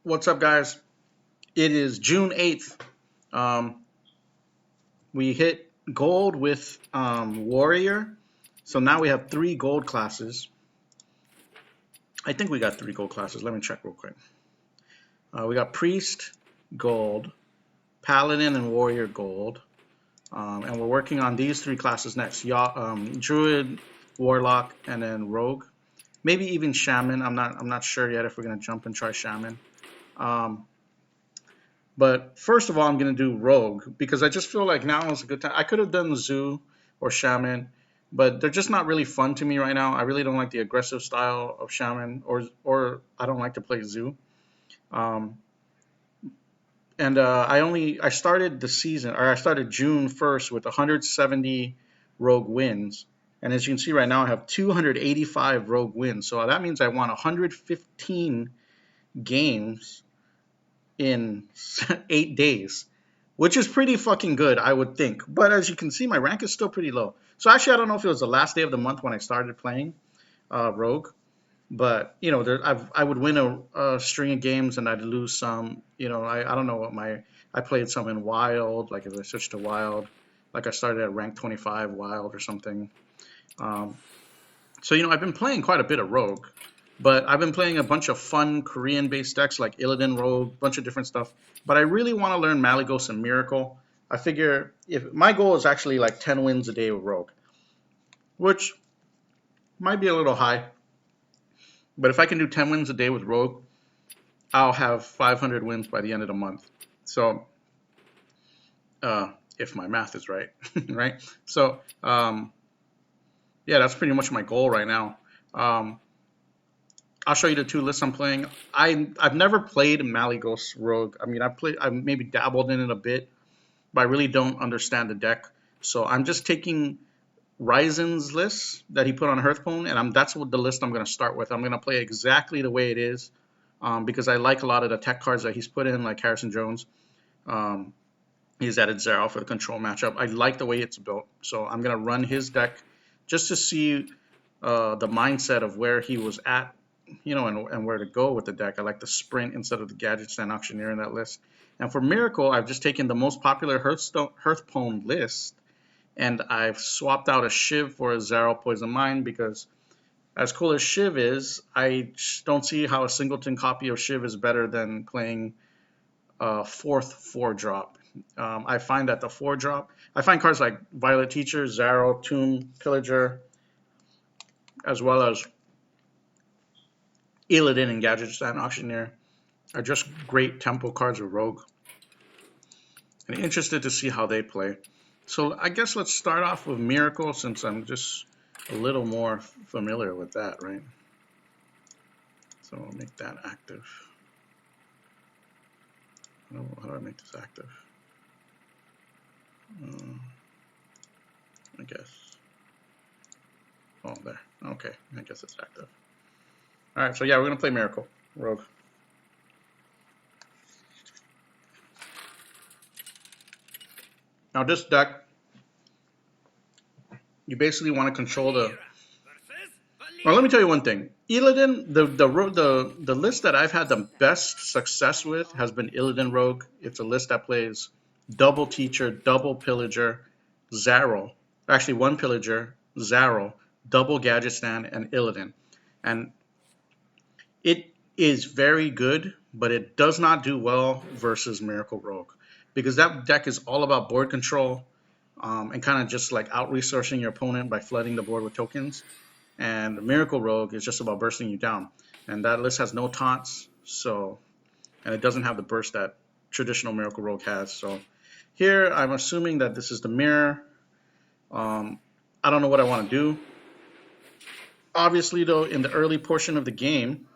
What's up, guys? It is June 8th. Um, we hit gold with Warrior. So now we have three gold classes. I think we got three gold classes. Let me check real quick. We got Priest, gold, Paladin, and Warrior, gold. And we're working on these three classes next. Druid, Warlock, and then Rogue. Maybe even Shaman. I'm not sure yet if we're going to jump and try Shaman. Um, But first of all, I'm going to do Rogue because I just feel like now is a good time. I could have done Zoo or Shaman, but they're just not really fun to me right now. I really don't like the aggressive style of Shaman, or I don't like to play Zoo. Um, and I started the season, or I started June 1st with 170 Rogue wins. And as you can see right now, I have 285 Rogue wins. So that means I won 115 games in 8 days, which is pretty fucking good, I would think. But as you can see, my rank is still pretty low. So actually, I don't know if it was the last day of the month when I started playing Rogue, but I would win a string of games and I'd lose some. I don't know what I played some in Wild, like if I switched to Wild, like I started at rank 25 Wild or something. Um, so I've been playing quite a bit of Rogue, but I've been playing a bunch of fun Korean-based decks like Illidan Rogue, bunch of different stuff. But I really want to learn Malygos and Miracle. I figure if my goal is actually like 10 wins a day with Rogue, which might be a little high, but if I can do 10 wins a day with Rogue, I'll have 500 wins by the end of the month. So, if my math is right, right? So, yeah, that's pretty much my goal right now. Um, I'll show you the two lists I'm playing. I've never played Malygos Rogue. I mean, I've maybe dabbled in it a bit, but I really don't understand the deck. So I'm just taking Ryzen's list that he put on Hearthstone, and that's what the list I'm going to start with. I'm going to play exactly the way it is, because I like a lot of the tech cards that he's put in, like Harrison Jones. Um, he's added Zero for the control matchup. I like the way it's built, so I'm going to run his deck just to see the mindset of where he was at, and where to go with the deck. I like the sprint instead of the gadgets and auctioneer in that list. And for Miracle, I've just taken the most popular Hearthstone list, and I've swapped out a Shiv for a Zero Poison Mine because, as cool as Shiv is, I don't see how a singleton copy of Shiv is better than playing a fourth 4-drop. I find that the 4-drop, I find cards like Violet Teacher, Zero, Tomb, Pillager, as well as Illidan and Gadget and Auctioneer are just great tempo cards with Rogue. And interested to see how they play. So I guess let's start off with Miracle since I'm just a little more familiar with that, right? So I'll make that active. How do I make this active? I guess. Oh, there. Okay, I guess it's active. All right, so yeah, we're gonna play Miracle Rogue. Now this deck, you basically want to control the. Well, let me tell you one thing. Illidan, the list that I've had the best success with has been Illidan Rogue. It's a list that plays double Teacher, double Pillager, Zaro. Actually, one Pillager, Zaro, double Gadget Stand, and Illidan. And it is very good, but it does not do well versus Miracle Rogue because that deck is all about board control, and kind of just like out resourcing your opponent by flooding the board with tokens. And Miracle Rogue is just about bursting you down. And that list has no taunts, and it doesn't have the burst that traditional Miracle Rogue has. So here I'm assuming that this is the mirror. I don't know what I want to do. Obviously, though, in the early portion of the game,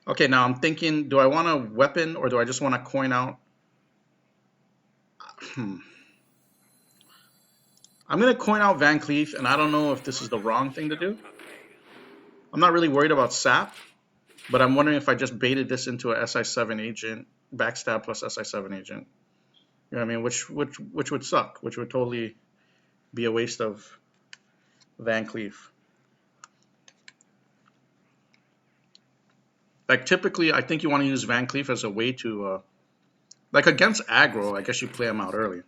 okay, now I'm thinking, do I want a weapon or do I just want to coin out? I'm going to coin out Van Cleef, and I don't know if this is the wrong thing to do. I'm not really worried about Sap, but I'm wondering if I just baited this into a SI7 agent, backstab plus SI7 agent. You know what I mean? Which would suck, which would totally be a waste of Van Cleef. Like typically, I think you want to use Van Cleef as a way to, like against aggro, I guess you play him out early.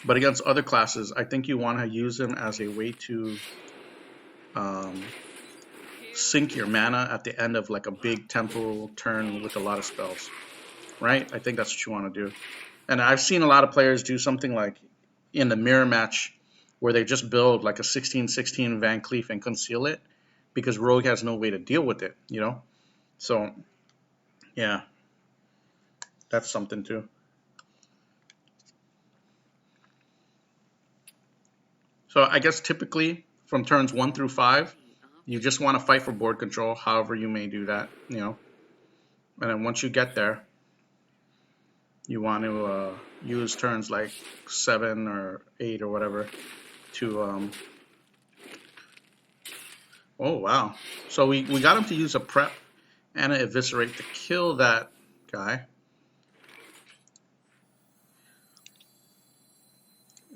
But against other classes, I think you want to use him as a way to um, sink your mana at the end of like a big tempo turn with a lot of spells, right? I think that's what you want to do. And I've seen a lot of players do something like in the mirror match where they just build like a 16/16 Van Cleef and conceal it because Rogue has no way to deal with it, you know? So, yeah, that's something too. So I guess typically from turns 1 through 5, you just want to fight for board control, however you may do that, you know? And then once you get there, you want to use turns like 7 or 8 or whatever to oh wow, so we got him to use a prep and an eviscerate to kill that guy.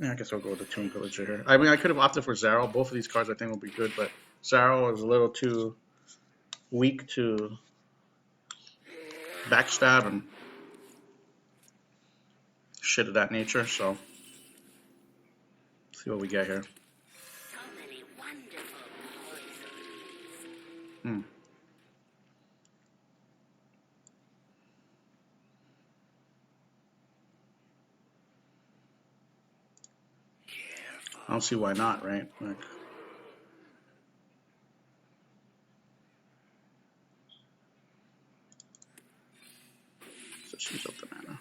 Yeah, I guess I'll go with the Tomb Pillager here. I mean, I could have opted for Zaro. Both of these cards I think will be good, but Zaro is a little too weak to backstab and shit of that nature, so let's see what we get here. Hmm. I don't see why not, right? Like, let's use up the mana.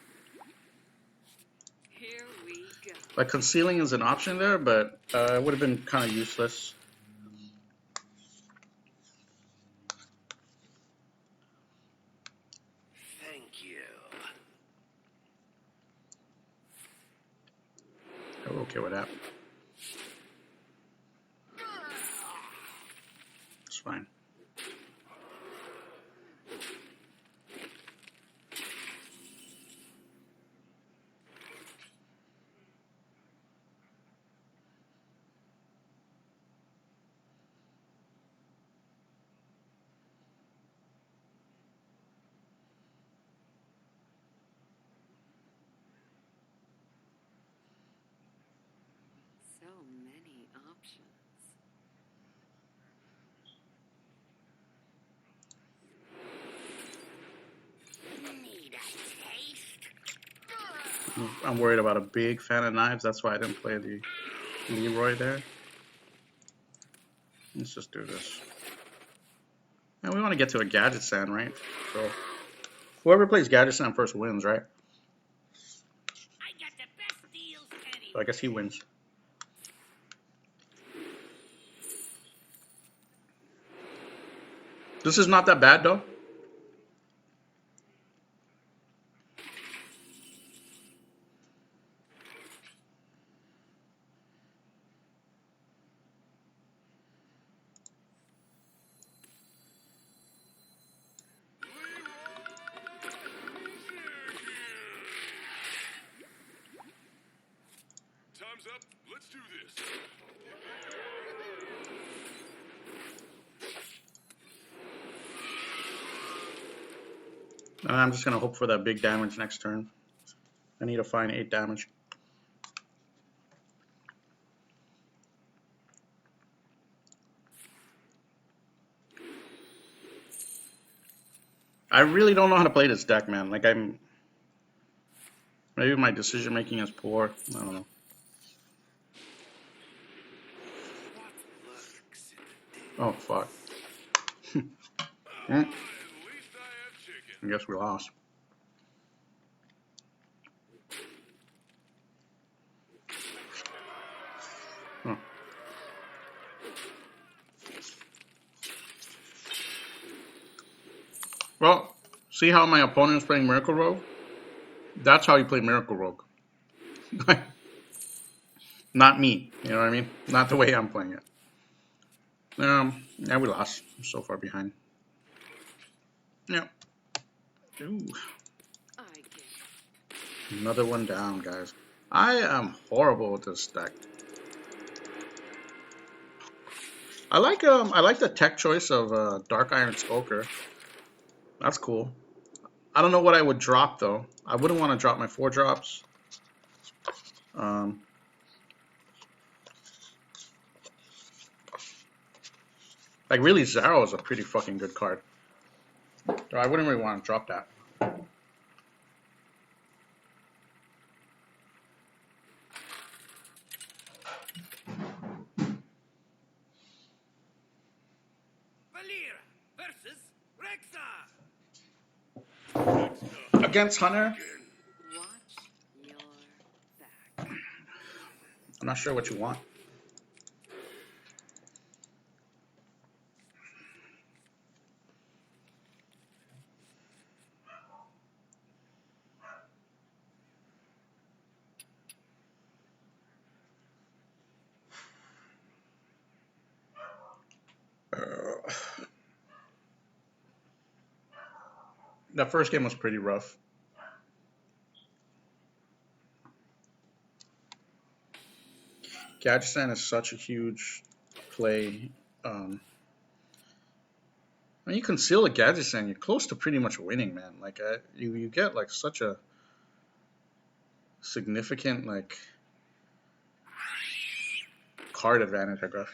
Here we go. Like concealing is an option there, but it would have been kind of useless. Thank you. I'm okay with that. It's fine. So many options. Need a taste? I'm worried about a big fan of knives. That's why I didn't play the Leroy there. Let's just do this. And we want to get to a Gadget Sand, right? So whoever plays Gadget Sand first wins, right? I got the best deals anywhere. So I guess he wins. This is not that bad though. Time's up. Let's do this. And I'm just gonna hope for that big damage next turn. I need to find 8 damage. I really don't know how to play this deck, man. Like maybe my decision making is poor. I don't know. Oh fuck. At least I have chicken. I guess we lost. Huh. Well, see how my opponent is playing Miracle Rogue? That's how you play Miracle Rogue. Not me, you know what I mean? Not the way I'm playing it. Yeah, we lost. I'm so far behind. Yeah. Ooh. I get Another one down, guys. I am horrible with this deck. I like the tech choice of Dark Iron Skulker. That's cool. I don't know what I would drop though. I wouldn't want to drop my 4 drops. Um, like really, Zaro is a pretty fucking good card. So I wouldn't really want to drop that. Valir versus Rexar. Against Hunter, Watch your back. I'm not sure what you want. That first game was pretty rough. Gadgetzan is such a huge play. When you conceal a Gadgetzan, you're close to pretty much winning, man. Like you get like such a significant like card advantage, I guess.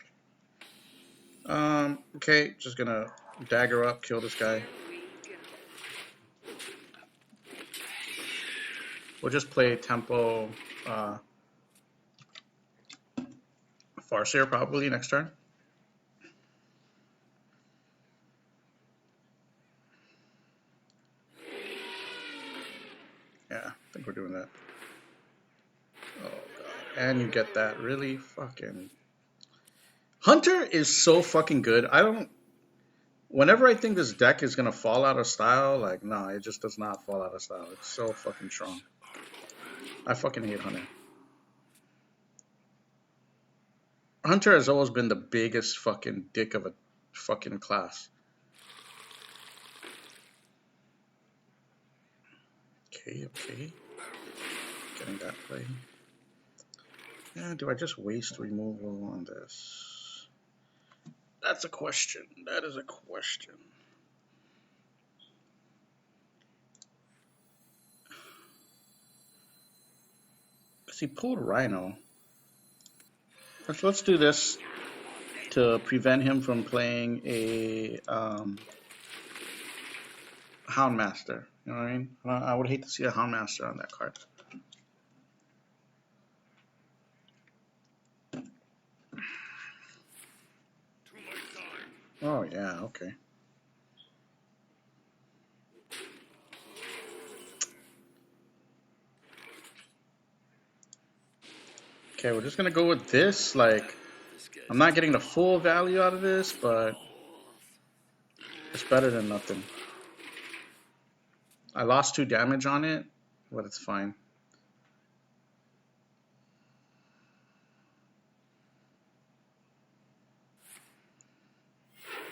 Okay, just gonna dagger up, kill this guy. We'll just play tempo Farseer probably next turn. Yeah, I think we're doing that. Oh god. And you get that really fucking Hunter is so fucking good. I don't whenever I think this deck is gonna fall out of style, like no, it just does not fall out of style. It's so fucking strong. I fucking hate Hunter. Hunter has always been the biggest fucking dick of a fucking class. Okay. Getting that play. Yeah, do I just waste removal on this? That's a question. That is a question. Because he pulled Rhino. Let's do this to prevent him from playing a Houndmaster. You know what I mean? I would hate to see a Houndmaster on that card. Oh, yeah, okay. Okay, we're just going to go with this. Like, I'm not getting the full value out of this, but it's better than nothing. I lost 2 damage on it, but it's fine.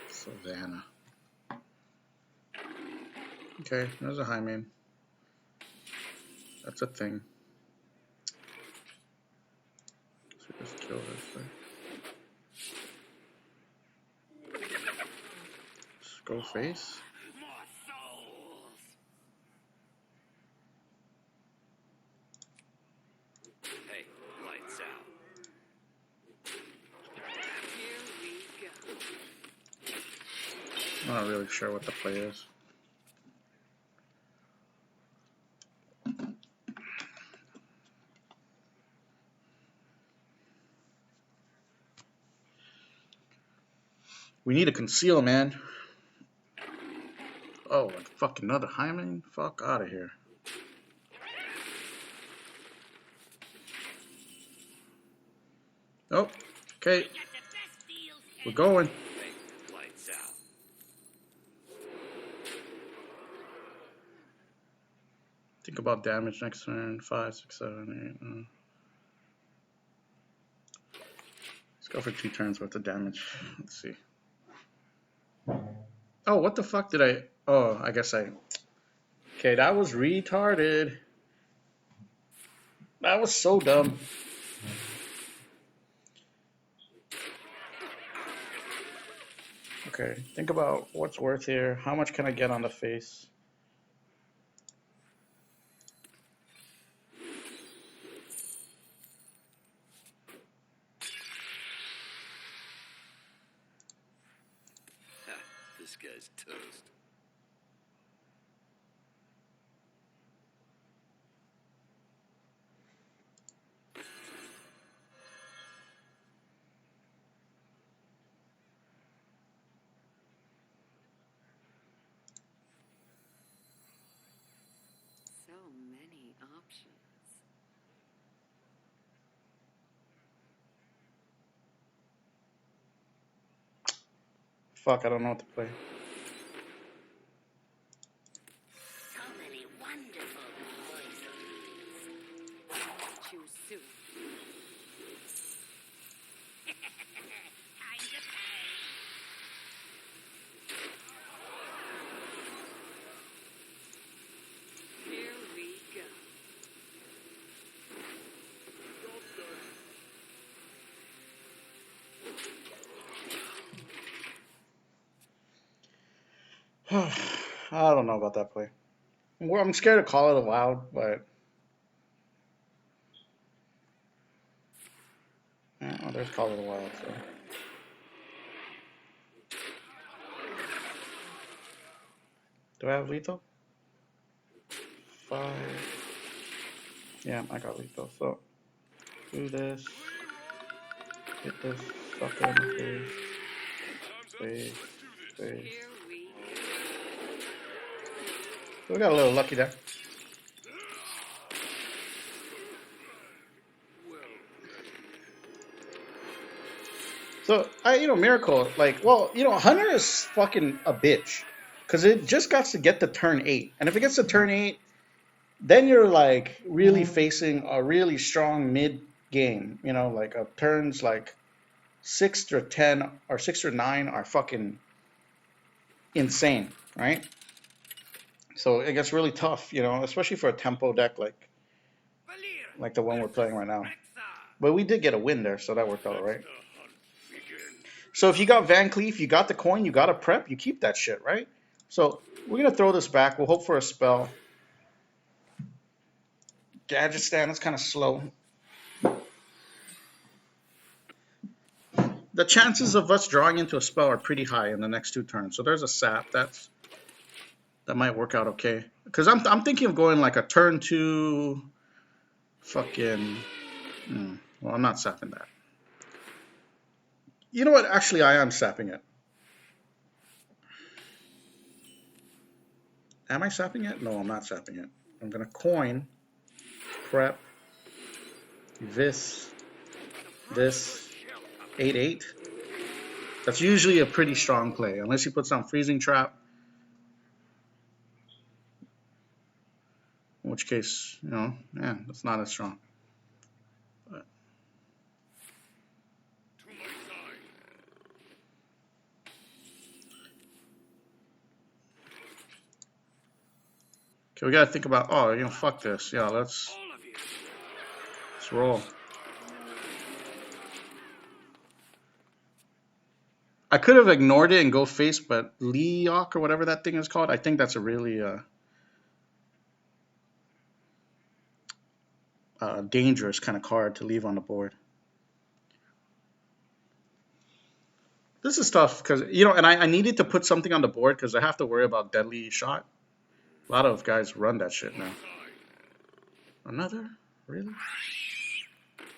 Savannah. Okay, there's a high main. That's a thing. So just kill this thing. Just go face. More souls. Hey, lights out. Here we go. I'm not really sure what the play is. We need a conceal, man. Oh, and fuck another Hyman? Fuck out of here. Oh, okay. Got the best deals. We're going. Hey, lights out. Think about damage next turn. 5, 6, 7, 8. Let's go for 2 turns worth of damage. Let's see. Oh, what the fuck did I... Oh, I guess I... Okay, that was retarded. That was so dumb. Okay, think about what's worth here. How much can I get on the face? Ha, this guy's toast. So many options. Fuck, I don't know what to play. So many wonderful poisons. Choose soon. Time to pay. Here we go. I don't know about that play. Well, I'm scared to call it aloud, but oh, there's call it aloud. So. Do I have lethal? 5. Yeah, I got lethal. So do this. Hit this sucker in the face. Time's up. Face. Let's do this. Face. Here we go. So we got a little lucky there. So Miracle, like, well, Hunter is fucking a bitch, because it just got to get to turn 8, and if it gets to turn 8, then you're like really facing a really strong mid game. Like turns like 6 or 10 or 6 or 9 are fucking insane, right? So it gets really tough, especially for a tempo deck like the one we're playing right now. But we did get a win there, so that worked out all right. The hunt begins. So if you got Van Cleef, you got the coin, you got a prep, you keep that shit, right? So we're gonna throw this back. We'll hope for a spell. Gadget stand is kind of slow. The chances of us drawing into a spell are pretty high in the next 2 turns. So there's a sap that might work out okay. Because I'm thinking of going like a turn 2, fucking. Well, I'm not sapping that. You know what? Actually, I am sapping it. Am I sapping it? No, I'm not sapping it. I'm gonna coin, prep, this, 8/8. That's usually a pretty strong play, unless you put some freezing trap. In which case, that's not as strong. But To my side. okay, we gotta think about. Oh, fuck this. Yeah, let's All of you. roll. I could have ignored it and go face, but Leok or whatever that thing is called, I think that's a really dangerous kind of card to leave on the board. This is tough because, and I needed to put something on the board because I have to worry about deadly shot. A lot of guys run that shit now. Another? Really?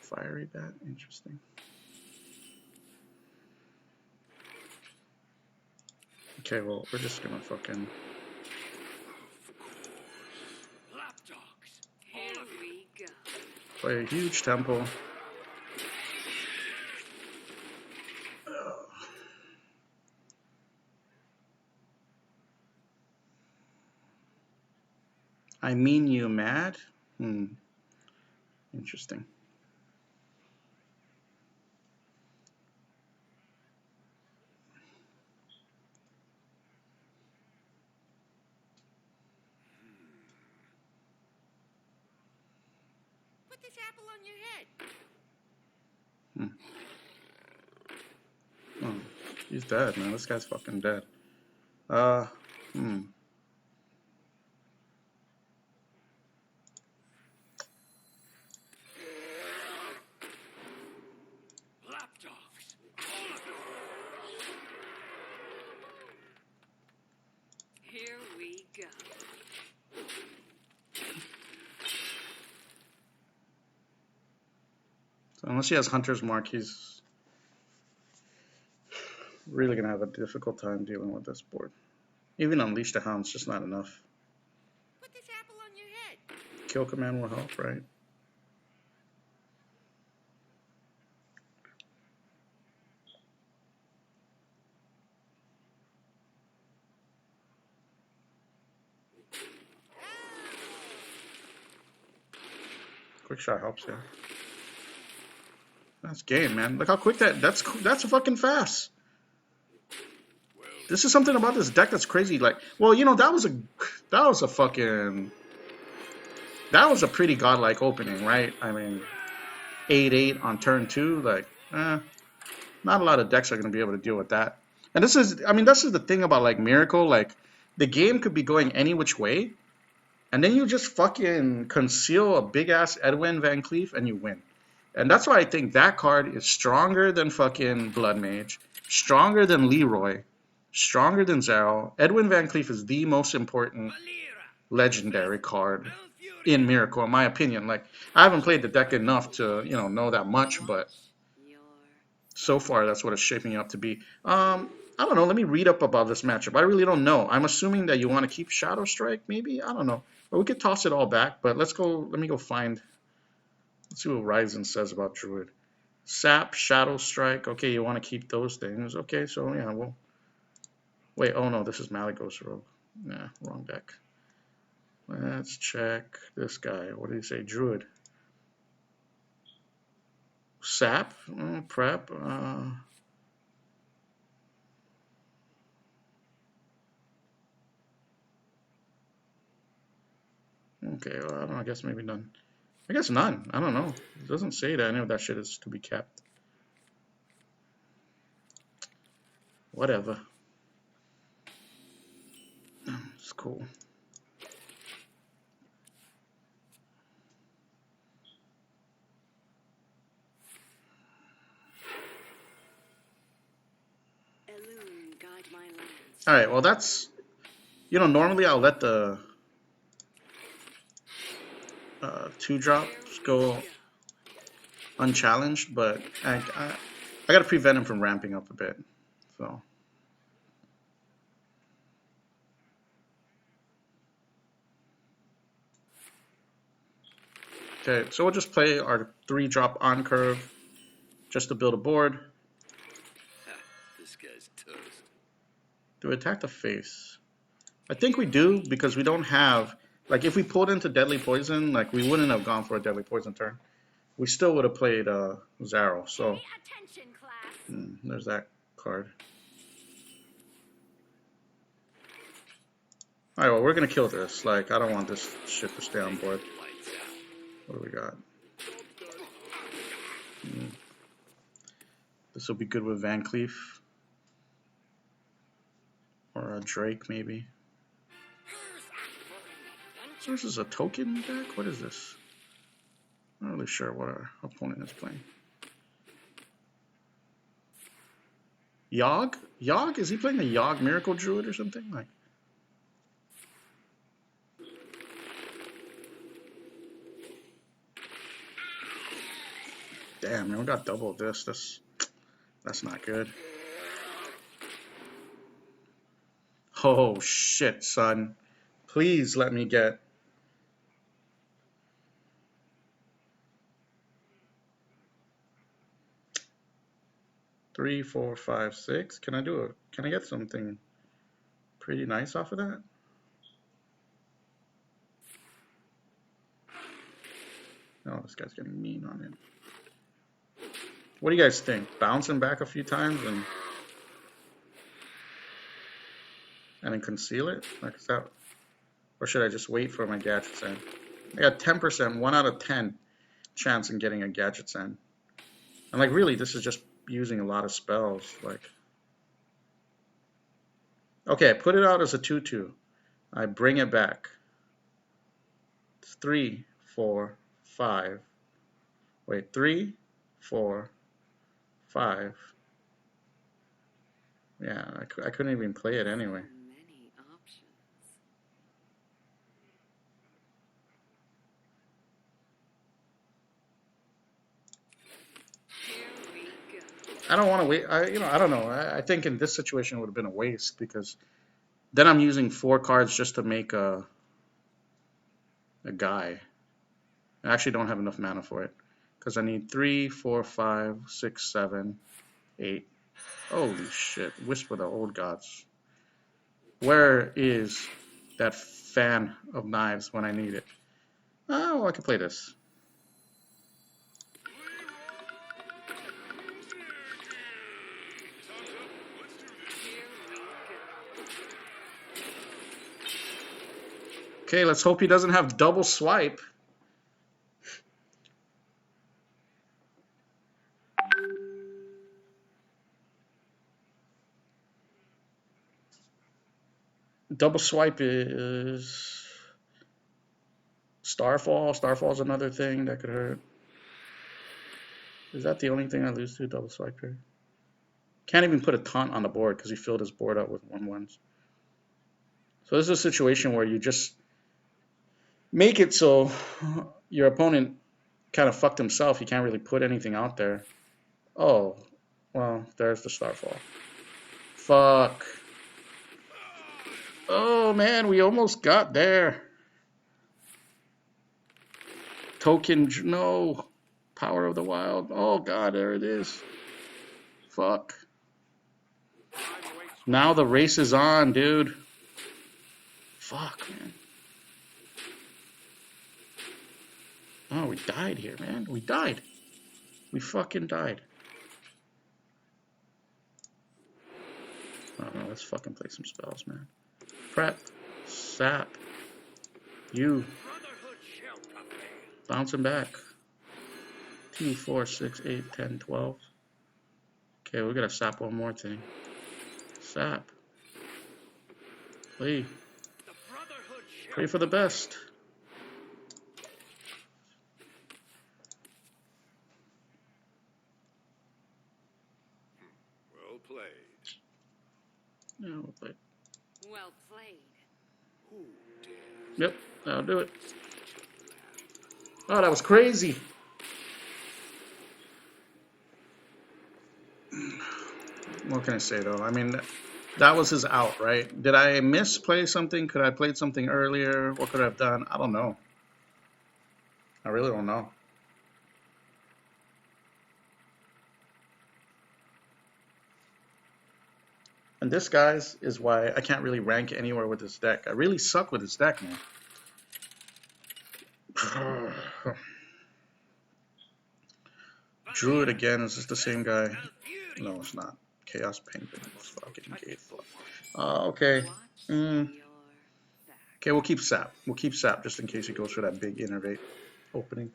Fiery bat? Interesting. Okay, well, we're just gonna fucking. Lapdogs. Here we go. Play a huge tempo. I mean you mad? Interesting. Put this apple on your head. Hmm. He's dead, man. This guy's fucking dead. Hmm. Lapdogs. Here we go. So unless he has Hunter's Mark, he's really gonna have a difficult time dealing with this board. Even Unleash the Hound's just not enough. Put this apple on your head. Kill command will help, right? Quick shot helps, yeah. That's game, man. Look how quick that's fucking fast. This is something about this deck that's crazy. Like, well, you know, that was a pretty godlike opening, right? I mean, 8-8 on turn 2, like, not a lot of decks are going to be able to deal with that. And this is the thing about, like, Miracle. Like, the game could be going any which way, and then you just fucking conceal a big-ass Edwin Van Cleef, and you win. And that's why I think that card is stronger than fucking Blood Mage, stronger than Leroy, stronger than Zero. Edwin Van Cleef is the most important legendary card in Miracle, in my opinion. Like, I haven't played the deck enough to, know that much, but so far that's what it's shaping up to be. I don't know. Let me read up about this matchup. I really don't know. I'm assuming that you want to keep Shadow Strike, maybe? I don't know. Or we could toss it all back, but let me go find. Let's see what Ryzen says about Druid. Sap, Shadow Strike. Okay, you want to keep those things. Okay, so yeah, well. Wait, oh no, this is Malygos Rogue. Nah, wrong deck. Let's check this guy. What did he say? Druid. Sap, prep. Okay, well, I don't know. I guess maybe none. I guess none. I don't know. It doesn't say that any of that shit is to be kept. Whatever. It's cool. All right. Well, that's. Normally I'll let the 2-drops go unchallenged, but I got to prevent him from ramping up a bit. So. Okay, so we'll just play our 3-drop on curve just to build a board. This guy's toast. Do we attack the face? I think we do, because we don't have... Like, if we pulled into Deadly Poison, like, we wouldn't have gone for a Deadly Poison turn. We still would have played Zaro, so... Pay attention, class. There's that card. Alright, well, we're gonna kill this. Like, I don't want this shit to stay on board. What do we got? This will be good with Van Cleef. Or a Drake, maybe. So this is a token deck? What is this? I'm not really sure what our opponent is playing. Yogg? Yogg? Is he playing a Yogg Miracle Druid or something? Like, damn, man, we got double this. That's not good. Oh shit, son. Please let me get... Three, 4, 5, 6. Can I get something pretty nice off of that? Oh, this guy's getting mean on it. What do you guys think? Bouncing back a few times and then conceal it? Like, is that, or should I just wait for my gadgets end? I got 10%, 1 out of 10 chance in getting a gadgets end. And like, really, this is just using a lot of spells. Like, Okay, I put it out as a 2/2. I bring it back. It's 3, 4, 5. Wait, 3, 4, 5. Yeah, I couldn't even play it anyway. Many options. Here we go. I don't want to wait. I don't know. I think in this situation it would have been a waste because then I'm using 4 cards just to make a guy. I actually don't have enough mana for it because I need 3, 4, 5, 6, 7, 8. Holy shit! Wisp of the old gods. Where is that fan of knives when I need it? Oh, I can play this. Here we go. Okay, let's hope he doesn't have double swipe. Double swipe is Starfall. Starfall's another thing that could hurt. Is that the only thing I lose to? Double swipe here. Can't even put a taunt on the board because he filled his board up with 1/1s. So this is a situation where you just make it so your opponent kind of fucked himself. He can't really put anything out there. Oh, well, there's the Starfall. Fuck. Oh man, we almost got there. Token, no. Power of the Wild. Oh god, there it is. Fuck. Now the race is on, dude. Fuck, man. Oh, we died here, man. We died. We fucking died. Oh no, let's fucking play some spells, man. Prep. Sap. You. Bouncing back. 2, 4, 6, 8, 10, 12. Okay, we gotta sap one more thing. Sap. Play. Pray for the best. Well played. Yeah, we'll play. Well played. Who dares? Yep, that'll do it. Oh, that was crazy. What can I say, though? I mean, that was his out, right? Did I misplay something? Could I have played something earlier? What could I have done? I don't know. I really don't know. And this, guys, is why I can't really rank anywhere with this deck. I really suck with this deck, man. Druid again. Is this the same guy? No, it's not. Chaos Penguin. Fucking gate. Okay. Watch Mm. your back. Okay, we'll keep Sap. We'll keep Sap just in case he goes for that big innervate opening.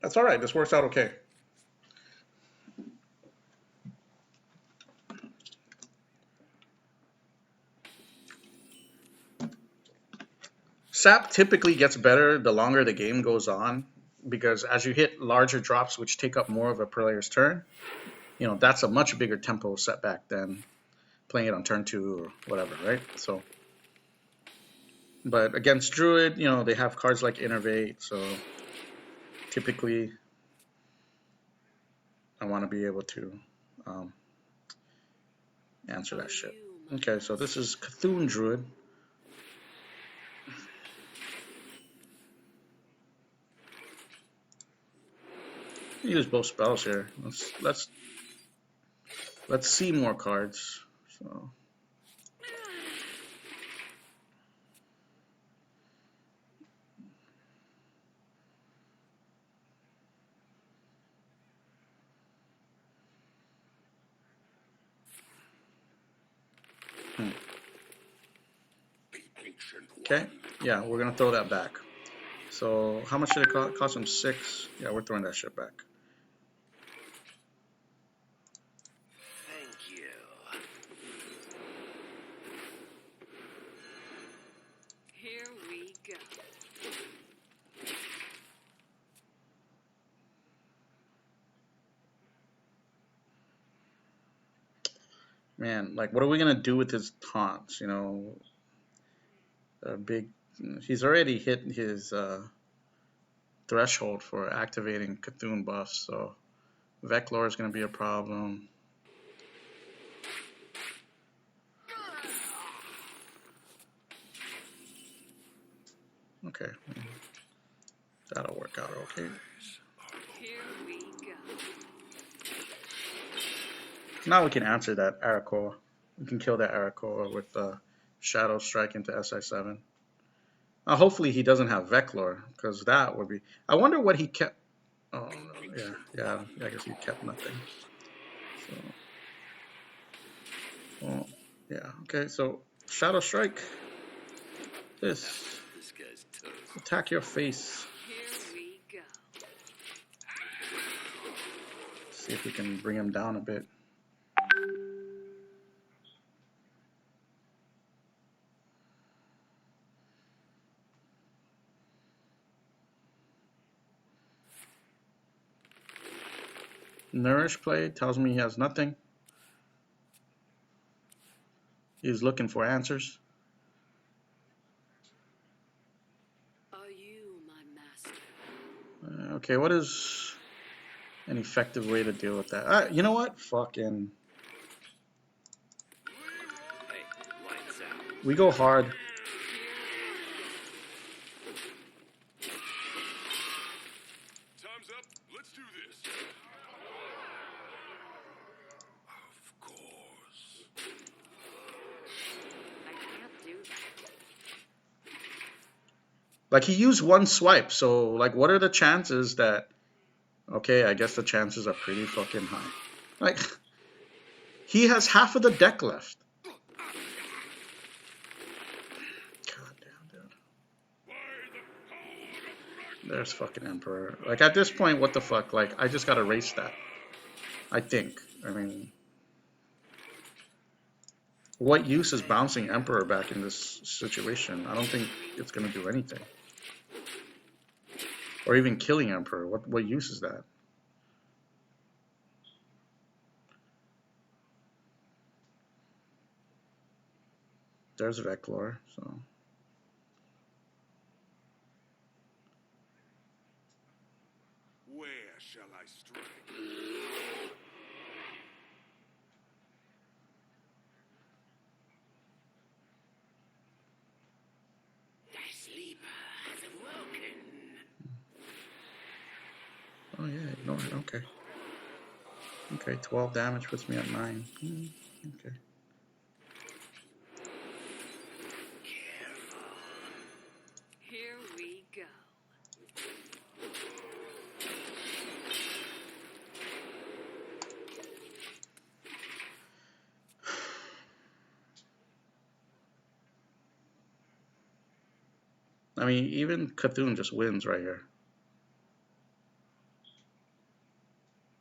That's all right. This works out okay. Sap typically gets better the longer the game goes on because as you hit larger drops which take up more of a player's turn, that's a much bigger tempo setback than playing it on turn 2 or whatever, right? So, but against Druid, they have cards like Innervate, so typically I want to be able to answer that shit. Okay, so this is Cthulhu Druid. Use both spells here. Let's see more cards. So okay, yeah, we're gonna throw that back. So how much did it cost? Cost him 6. Yeah, we're throwing that shit back. Thank you. Man, like, what are we gonna do with his taunts? You know, big. He's already hit his threshold for activating Cthulhu buffs, so Veclor is gonna be a problem. Okay, that'll work out okay. Here we go. Now we can answer that Arakoa. We can kill that Arakoa with Shadow Strike into SI7. Hopefully he doesn't have Veclor, because that would be... I wonder what he kept... Oh, yeah, I guess he kept nothing. So, well, yeah, okay, so Shadow Strike. This. Attack your face. Here we go. See if we can bring him down a bit. Nourish play tells me he has nothing. He's looking for answers. Are you my master? Okay, what is an effective way to deal with that? You know what? Fucking... We go hard. Time's up. Let's do this. Of course. I can't do that. Like, he used one swipe, so, like, what are the chances that... Okay, I guess the chances are pretty fucking high. Like, he has half of the deck left. God damn, dude. There's fucking Emperor. Like, at this point, what the fuck? Like, I just gotta race that. I think. I mean... What use is bouncing Emperor back in this situation? I don't think it's gonna do anything. Or even killing Emperor. What use is that? There's Veclor, so... Where shall I strike? The sleeper has awoken. Oh yeah, ignore it, okay. Okay, 12 damage puts me at 9. Okay. Here we go. I mean, even Cthulhu just wins right here.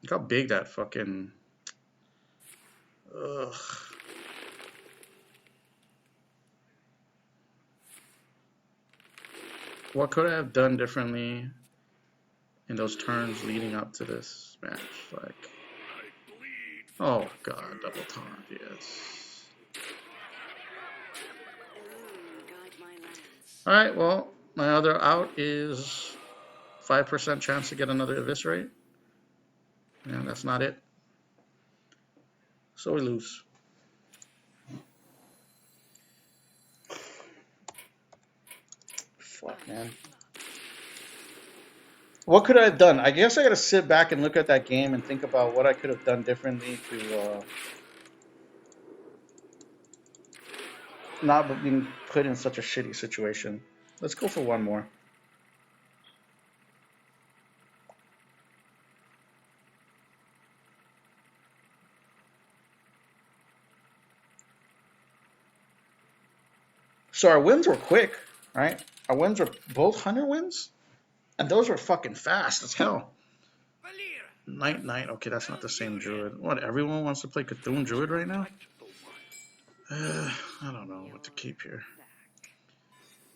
Look how big that fucking... Ugh. What could I have done differently in those turns leading up to this match? Like... Oh god, double taunt, yes. Guide my lance. Alright, well, my other out is 5% chance to get another Eviscerate. And that's not it. So we lose. Fuck, man. What could I have done? I guess I gotta sit back and look at that game and think about what I could have done differently to not being put in such a shitty situation. Let's go for one more. So our wins were quick, right? Our wins were both Hunter wins, and those were fucking fast as hell. Night. Okay, that's not the same Druid. What? Everyone wants to play Cthulhu Druid right now? I don't know what to keep here.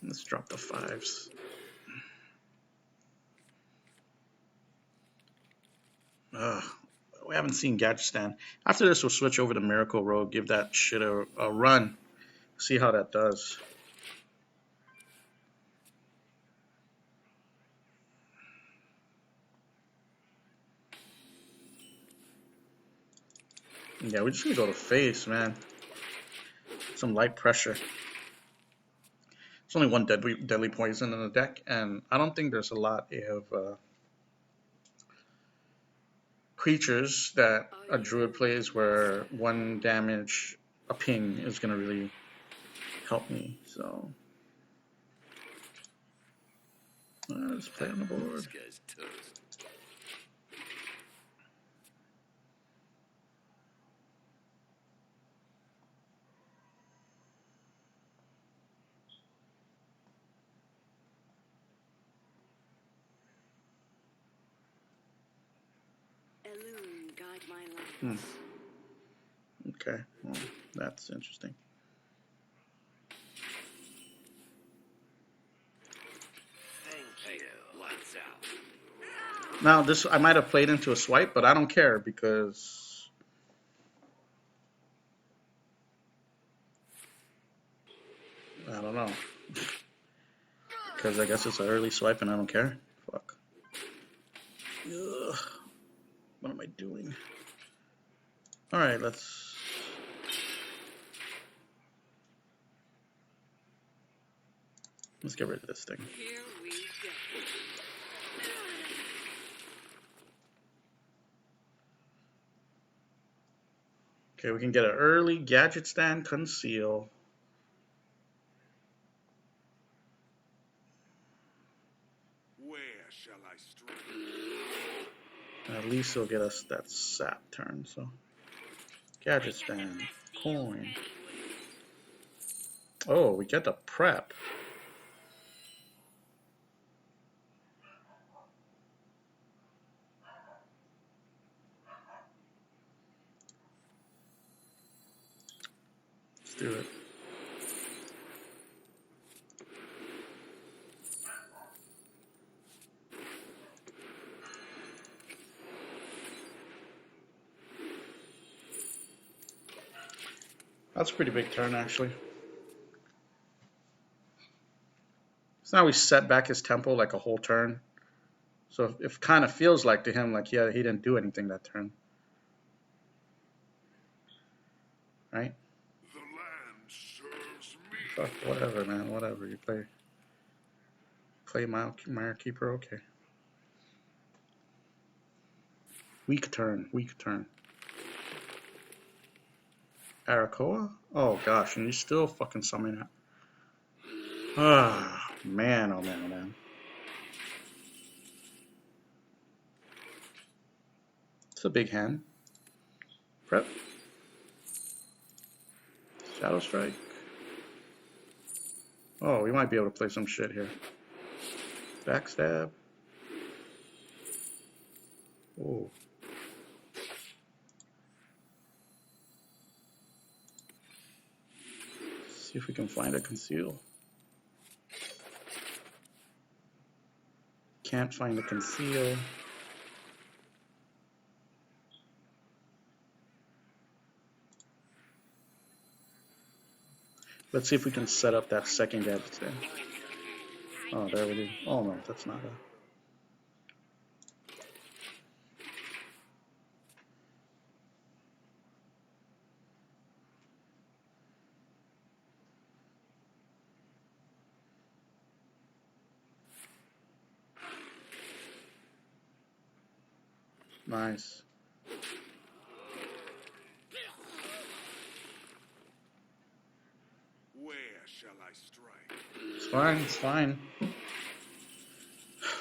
Let's drop the 5s. we haven't seen Gadget Stand. After this, we'll switch over to Miracle Road, give that shit a run, see how that does. Yeah, we're just gonna go to face, man. Some light pressure. There's only one deadly poison in the deck, and I don't think there's a lot of creatures that a druid plays where one damage, a ping, is gonna really help me. So let's play on the board. This guy's toast. Elune, guide my lands. Okay, well, that's interesting. Thank you. Lights out. Now this I might have played into a swipe, but I don't care because I don't know. Because I guess it's an early swipe and I don't care. Fuck. Ugh. What am I doing? Alright, let's get rid of this thing. Here we go. Okay, we can get an early Gadget Stand Conceal. Where shall I strike? At least it'll get us that sap turn, so. Gadget Stand. Coin. Oh, we get the prep. Let's do it. That's a pretty big turn, actually. So now we set back his tempo like a whole turn. So it kind of feels like to him like, yeah, he didn't do anything that turn. Right? The land serves me. Fuck, whatever, man. Whatever. You play Mire Keeper, okay. Weak turn. Weak turn. Arakoa? Oh, gosh. And you still fucking summon it. Ah, man, oh, man, oh, man. It's a big hand. Prep. Shadow Strike. Oh, we might be able to play some shit here. Backstab. Oh. See if we can find a conceal. Can't find a conceal. Let's see if we can set up that second gadget stand. Oh, there we do. Oh no, that's not a. Nice. Where shall I strike? It's fine, it's fine.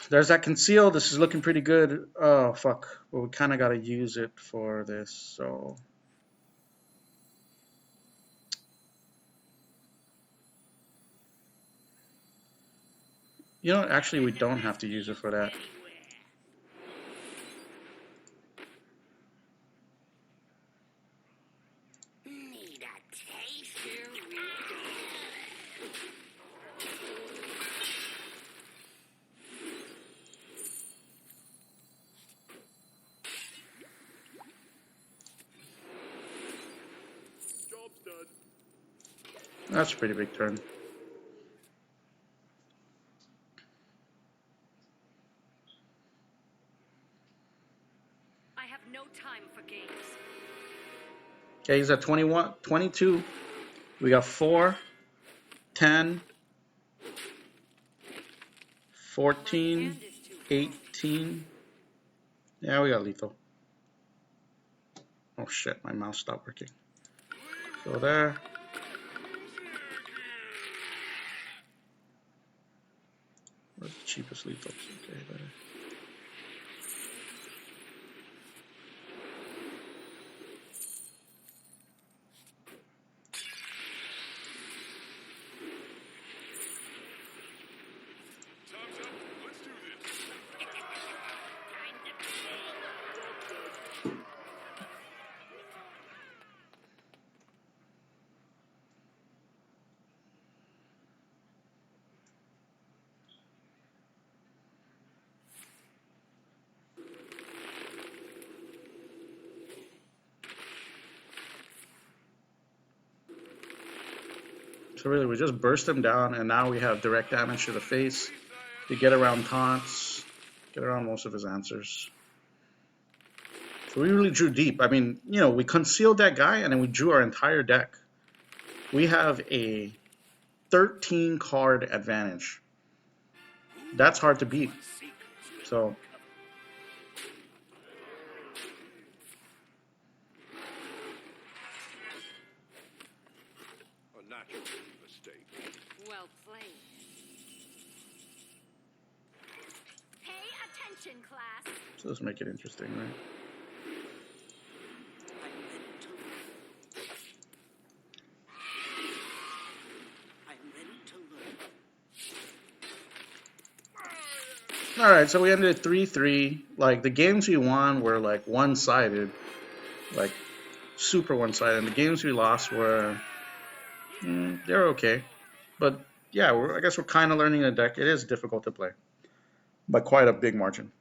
There's that conceal. This is looking pretty good. Oh, fuck. Well, we kind of got to use it for this, so. You know, actually, we don't have to use it for that. Need a taste? Here we go. That's a pretty big turn. I have no time for games. Okay, he's at 21, 22. We got 4, 10, 14, 18. Yeah, we got lethal. Oh shit, my mouse stopped working. So there. Where's the cheapest lethals? Okay, there. Time's up. Let's do this. Time to play. So really, we just burst him down, and now we have direct damage to the face to get around taunts, get around most of his answers. So we really drew deep. I mean, you know, we concealed that guy, and then we drew our entire deck. We have a 13 card advantage. That's hard to beat. So A natural mistake. Well played. Pay attention, class. So let's make it interesting, right? I'm ready to learn. All right, so we ended at 3-3. Like, the games we won were, like, one-sided. Like, super one-sided. And the games we lost were... they're okay. But, yeah, I guess we're kind of learning the deck. It is difficult to play. By quite a big margin.